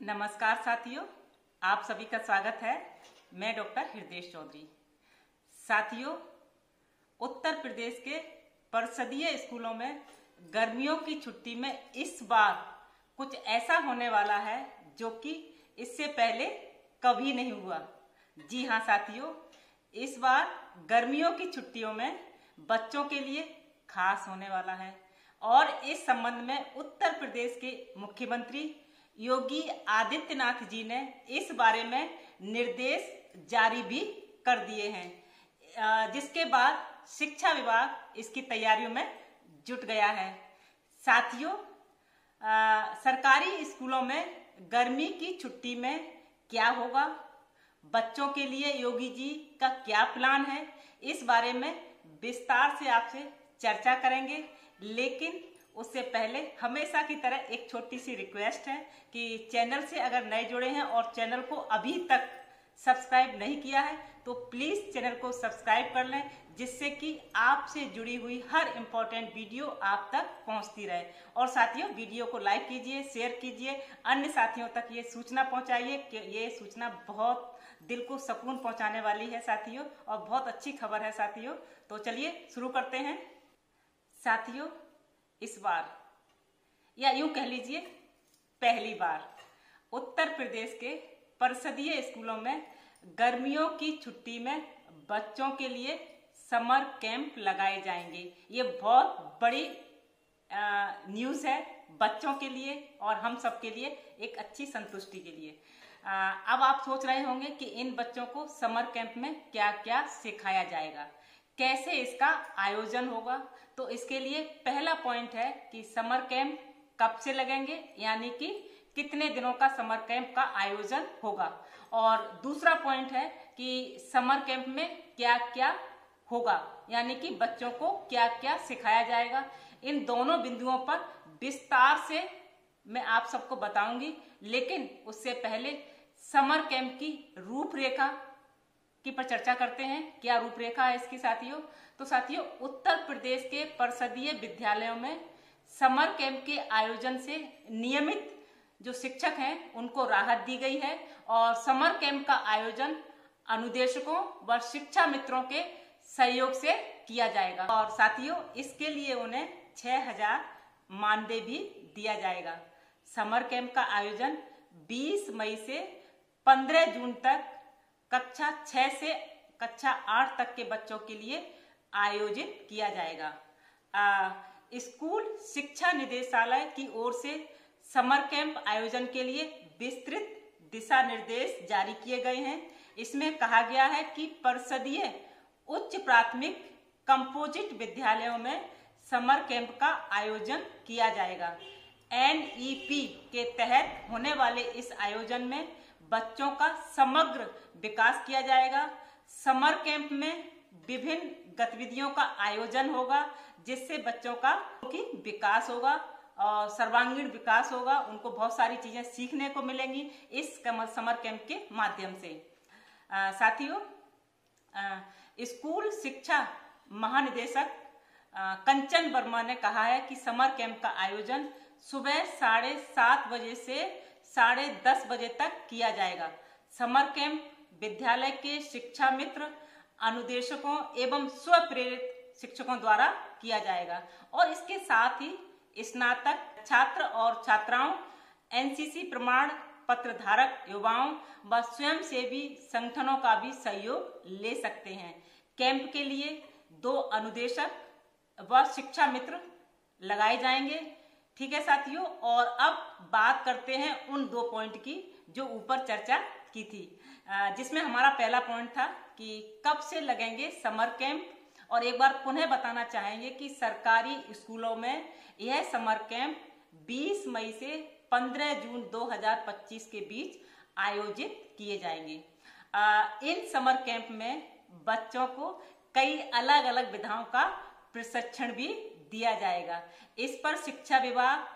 नमस्कार साथियों, आप सभी का स्वागत है। मैं डॉक्टर हृदय चौधरी। साथियों, उत्तर प्रदेश के परिषदीय स्कूलों में गर्मियों की छुट्टी में इस बार कुछ ऐसा होने वाला है जो कि इससे पहले कभी नहीं हुआ। जी हाँ साथियों, इस बार गर्मियों की छुट्टियों में बच्चों के लिए खास होने वाला है और इस संबंध में उत्तर प्रदेश के मुख्यमंत्री योगी आदित्यनाथ जी ने इस बारे में निर्देश जारी भी कर दिए हैं, जिसके बाद शिक्षा विभाग इसकी तैयारियों में जुट गया है। साथियों, सरकारी स्कूलों में गर्मी की छुट्टी में क्या होगा, बच्चों के लिए योगी जी का क्या प्लान है, इस बारे में विस्तार से आपसे चर्चा करेंगे। लेकिन उससे पहले हमेशा की तरह एक छोटी सी रिक्वेस्ट है कि चैनल से अगर नए जुड़े हैं और चैनल को अभी तक सब्सक्राइब नहीं किया है तो प्लीज चैनल को सब्सक्राइब कर लें, जिससे कि आपसे जुड़ी हुई हर इम्पोर्टेंट वीडियो आप तक पहुंचती रहे। और साथियों, वीडियो को लाइक कीजिए, शेयर कीजिए, अन्य साथियों तक ये सूचना पहुंचाइए कि ये सूचना बहुत दिल को सुकून पहुंचाने वाली है साथियों, और बहुत अच्छी खबर है साथियों। तो चलिए शुरू करते हैं। साथियों, इस बार या यूं कह लीजिए पहली बार उत्तर प्रदेश के परिषदीय स्कूलों में गर्मियों की छुट्टी में बच्चों के लिए समर कैंप लगाए जाएंगे। ये बहुत बड़ी न्यूज़ है बच्चों के लिए और हम सब के लिए एक अच्छी संतुष्टि के लिए। अब आप सोच रहे होंगे कि इन बच्चों को समर कैंप में क्या क्या सिखाया जाएगा, कैसे इसका आयोजन होगा। तो इसके लिए पहला पॉइंट है कि समर कैंप कब से लगेंगे, यानी कि कितने दिनों का समर कैंप का आयोजन होगा। और दूसरा पॉइंट है कि समर कैंप में क्या क्या होगा, यानी कि बच्चों को क्या क्या सिखाया जाएगा। इन दोनों बिंदुओं पर विस्तार से मैं आप सबको बताऊंगी। लेकिन उससे पहले समर कैंप की रूपरेखा की पर चर्चा करते हैं। क्या रूपरेखा है इसकी साथियों? तो साथियों, उत्तर प्रदेश के परिषदीय विद्यालयों में समर कैंप के आयोजन से नियमित जो शिक्षक हैं उनको राहत दी गई है और समर कैंप का आयोजन अनुदेशकों व शिक्षा मित्रों के सहयोग से किया जाएगा। और साथियों, इसके लिए उन्हें 6000 मानदेय भी दिया जाएगा। समर कैंप का आयोजन 20 मई से 15 जून तक कक्षा 6 से कक्षा 8 तक के बच्चों के लिए आयोजित किया जाएगा। स्कूल शिक्षा निदेशालय की ओर से समर कैंप आयोजन के लिए विस्तृत दिशा निर्देश जारी किए गए हैं। इसमें कहा गया है कि परिषदीय उच्च प्राथमिक कंपोजिट विद्यालयों में समर कैंप का आयोजन किया जाएगा। NEP के तहत होने वाले इस आयोजन में बच्चों का समग्र विकास किया जाएगा। समर कैंप में विभिन्न गतिविधियों का आयोजन होगा, जिससे बच्चों का विकास होगा और सर्वांगीण विकास होगा। उनको बहुत सारी चीजें सीखने को मिलेंगी इस समर कैंप के माध्यम से। साथियों, स्कूल शिक्षा महानिदेशक कंचन वर्मा ने कहा है कि समर कैंप का आयोजन सुबह 7:30 बजे से 10:30 बजे तक किया जाएगा। समर कैंप विद्यालय के शिक्षा मित्र, अनुदेशकों एवं स्वप्रेरित शिक्षकों द्वारा किया जाएगा। और इसके साथ ही स्नातक छात्र और छात्राओं, NCC प्रमाण पत्र धारक युवाओं व स्वयंसेवी संगठनों का भी सहयोग ले सकते हैं। कैंप के लिए 2 अनुदेशक व शिक्षा मित्र लगाए जाएंगे। ठीक है साथियों, और अब बात करते हैं उन 2 पॉइंट की जो ऊपर चर्चा की थी, जिसमें हमारा पहला पॉइंट था कि कब से लगेंगे समर कैंप। और एक बार पुनः बताना चाहेंगे कि सरकारी स्कूलों में यह समर कैंप 20 मई से 15 जून 2025 के बीच आयोजित किए जाएंगे। इन समर कैंप में बच्चों को कई अलग अलग विधाओं का प्रशिक्षण भी दिया जाएगा। इस पर शिक्षा विभाग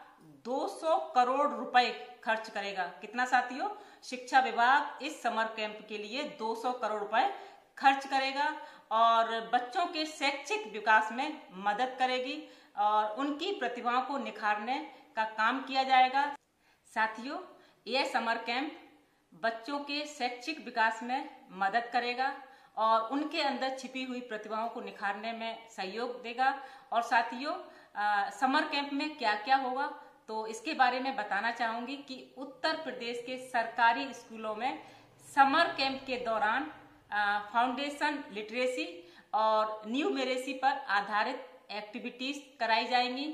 200 करोड़ रुपए खर्च करेगा। कितना साथियों? शिक्षा विभाग इस समर कैंप के लिए 200 करोड़ रुपए खर्च करेगा और बच्चों के शैक्षिक विकास में मदद करेगी और उनकी प्रतिभाओं को निखारने का काम किया जाएगा। साथियों, यह समर कैंप बच्चों के शैक्षिक विकास में मदद करेगा और उनके अंदर छिपी हुई प्रतिभाओं को निखारने में सहयोग देगा। और साथियों, समर कैंप में क्या क्या होगा तो इसके बारे में बताना चाहूंगी कि उत्तर प्रदेश के सरकारी स्कूलों में समर कैंप के दौरान फाउंडेशन लिटरेसी और न्यूमेरेसी पर आधारित एक्टिविटीज कराई जाएंगी।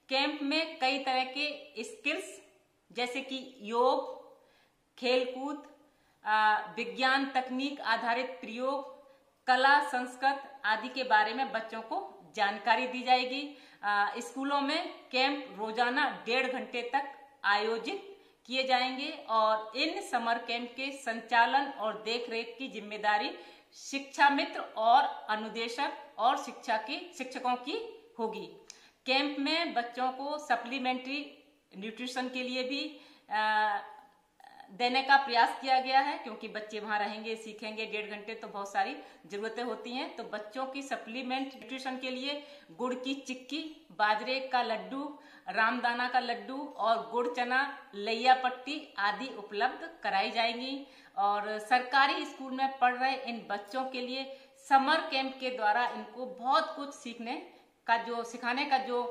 कैंप में कई तरह के स्किल्स जैसे कि योग, खेलकूद, विज्ञान तकनीक आधारित प्रयोग, कला, संस्कृत आदि के बारे में बच्चों को जानकारी दी जाएगी। स्कूलों में कैंप रोजाना 1.5 घंटे तक आयोजित किए जाएंगे और इन समर कैंप के संचालन और देखरेख की जिम्मेदारी शिक्षा मित्र और अनुदेशक और शिक्षकों की होगी। कैंप में बच्चों को सप्लीमेंट्री न्यूट्रिशन के लिए भी देने का प्रयास किया गया है, क्योंकि बच्चे वहां रहेंगे, सीखेंगे 1.5 घंटे, तो बहुत सारी जरूरतें होती हैं। तो बच्चों की सप्लीमेंट न्यूट्रिशन के लिए गुड़ की चिक्की, बाजरे का लड्डू, रामदाना का लड्डू और गुड़ चना, लैया पट्टी आदि उपलब्ध कराई जाएंगी। और सरकारी स्कूल में पढ़ रहे इन बच्चों के लिए समर कैंप के द्वारा इनको बहुत कुछ सिखाने का जो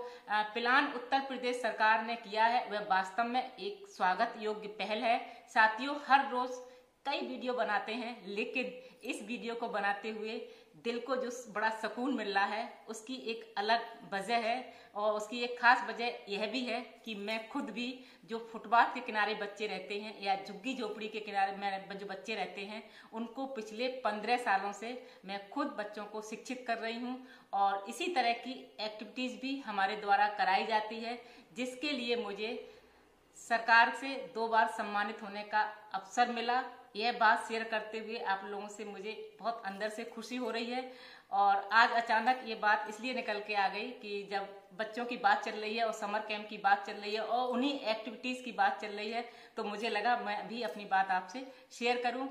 प्लान उत्तर प्रदेश सरकार ने किया है वह वास्तव में एक स्वागत योग्य पहल है। साथियों, हर रोज कई वीडियो बनाते हैं, लेकिन इस वीडियो को बनाते हुए दिल को जो बड़ा सुकून मिल रहा है उसकी एक अलग वजह है। और उसकी एक खास वजह यह भी है कि मैं खुद भी जो फुटपाथ के किनारे बच्चे रहते हैं या झुग्गी झोपड़ी के किनारे में जो बच्चे रहते हैं, उनको पिछले 15 सालों से मैं खुद बच्चों को शिक्षित कर रही हूँ। और इसी तरह की एक्टिविटीज भी हमारे द्वारा कराई जाती है, जिसके लिए मुझे सरकार से 2 बार सम्मानित होने का अवसर मिला। यह बात शेयर करते हुए आप लोगों से मुझे बहुत अंदर से खुशी हो रही है। और आज अचानक ये बात इसलिए निकल के आ गई कि जब बच्चों की बात चल रही है और समर कैंप की बात चल रही है और उन्हीं एक्टिविटीज की बात चल रही है, तो मुझे लगा मैं भी अपनी बात आपसे शेयर करूं।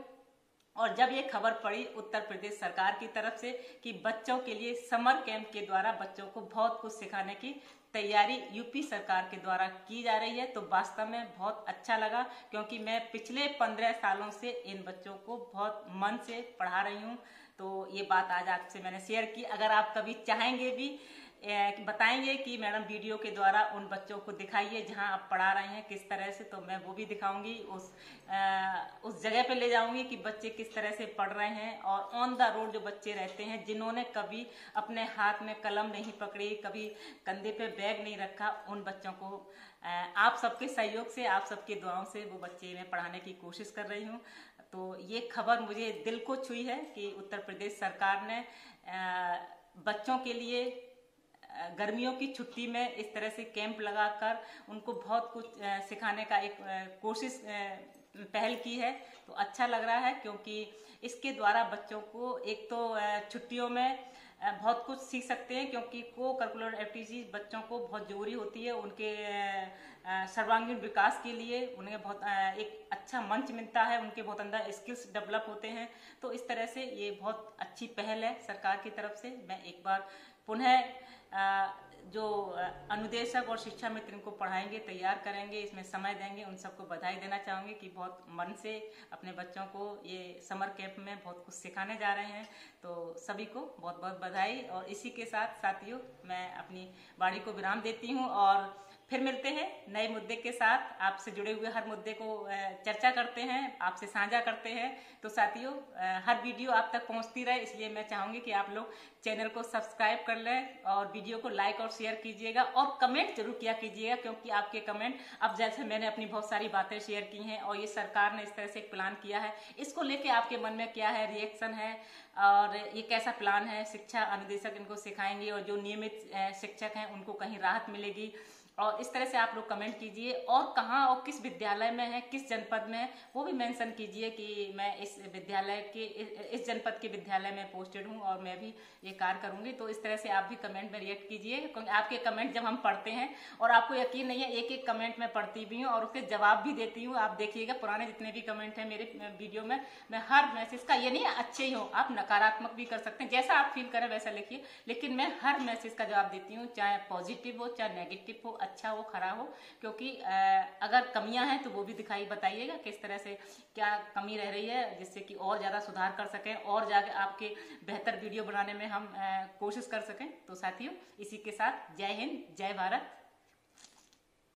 और जब ये खबर पड़ी उत्तर प्रदेश सरकार की तरफ से कि बच्चों के लिए समर कैंप के द्वारा बच्चों को बहुत कुछ सिखाने की तैयारी यूपी सरकार के द्वारा की जा रही है, तो वास्तव में बहुत अच्छा लगा, क्योंकि मैं पिछले 15 सालों से इन बच्चों को बहुत मन से पढ़ा रही हूँ। तो ये बात आज आपसे मैंने शेयर की। अगर आप कभी चाहेंगे भी बताएंगे कि मैडम वीडियो के द्वारा उन बच्चों को दिखाइए जहां आप पढ़ा रहे हैं किस तरह से, तो मैं वो भी दिखाऊंगी। उस जगह पे ले जाऊंगी कि बच्चे किस तरह से पढ़ रहे हैं। और ऑन द रोड जो बच्चे रहते हैं, जिन्होंने कभी अपने हाथ में कलम नहीं पकड़ी, कभी कंधे पे बैग नहीं रखा, उन बच्चों को आप सबके सहयोग से, आप सबकी दुआओं से वो बच्चे मैं पढ़ाने की कोशिश कर रही हूँ। तो ये खबर मुझे दिल को छुई है कि उत्तर प्रदेश सरकार ने बच्चों के लिए गर्मियों की छुट्टी में इस तरह से कैंप लगाकर उनको बहुत कुछ सिखाने का एक कोशिश पहल की है। तो अच्छा लग रहा है, क्योंकि इसके द्वारा बच्चों को एक तो छुट्टियों में बहुत कुछ सीख सकते हैं, क्योंकि को करिकुलर एक्टिविटीज बच्चों को बहुत जरूरी होती है उनके सर्वांगीण विकास के लिए। उन्हें बहुत एक अच्छा मंच मिलता है, उनके बहुत अंदर स्किल्स डेवलप होते हैं। तो इस तरह से ये बहुत अच्छी पहल है सरकार की तरफ से। मैं एक बार पुनः जो अनुदेशक और शिक्षा मित्र इनको पढ़ाएंगे, तैयार करेंगे, इसमें समय देंगे, उन सबको बधाई देना चाहूँगी कि बहुत मन से अपने बच्चों को ये समर कैंप में बहुत कुछ सिखाने जा रहे हैं। तो सभी को बहुत बहुत बधाई। और इसी के साथ साथियों, मैं अपनी वाणी को विराम देती हूँ और फिर मिलते हैं नए मुद्दे के साथ। आपसे जुड़े हुए हर मुद्दे को चर्चा करते हैं, आपसे साझा करते हैं। तो साथियों, हर वीडियो आप तक पहुंचती रहे, इसलिए मैं चाहूंगी कि आप लोग चैनल को सब्सक्राइब कर लें और वीडियो को लाइक और शेयर कीजिएगा और कमेंट जरूर किया कीजिएगा, क्योंकि आपके कमेंट, अब जैसे मैंने अपनी बहुत सारी बातें शेयर की हैं और ये सरकार ने इस तरह से एक प्लान किया है, इसको लेके आपके मन में क्या है, रिएक्शन है और ये कैसा प्लान है। शिक्षा अनुदेशक इनको सिखाएंगे और जो नियमित शिक्षक हैं उनको कहीं राहत मिलेगी। और इस तरह से आप लोग कमेंट कीजिए और कहाँ और किस विद्यालय में है, किस जनपद में है, वो भी मेंशन कीजिए कि मैं इस विद्यालय के, इस जनपद के विद्यालय में पोस्टेड हूँ और मैं भी ये कार्य करूंगी। तो इस तरह से आप भी कमेंट में रिएक्ट कीजिए, क्योंकि आपके कमेंट जब हम पढ़ते हैं, और आपको यकीन नहीं है एक एक कमेंट में पढ़ती भी हूँ और उसके जवाब भी देती हूँ। आप देखिएगा पुराने जितने भी कमेंट है मेरे वीडियो में, मैं हर मैसेज का, ये नहीं अच्छे ही हो, आप नकारात्मक भी कर सकते हैं, जैसा आप फील करें वैसा लिखिए, लेकिन मैं हर मैसेज का जवाब देती हूँ, चाहे पॉजिटिव हो चाहे नेगेटिव हो, अच्छा हो, खरा हो। क्योंकि अगर कमियां हैं तो वो भी दिखाई बताइएगा, किस तरह से क्या कमी रह रही है, जिससे कि और ज्यादा सुधार कर सकें और जाके आपके बेहतर वीडियो बनाने में हम कोशिश कर सकें। तो साथियों, इसी के साथ जय हिंद, जय भारत।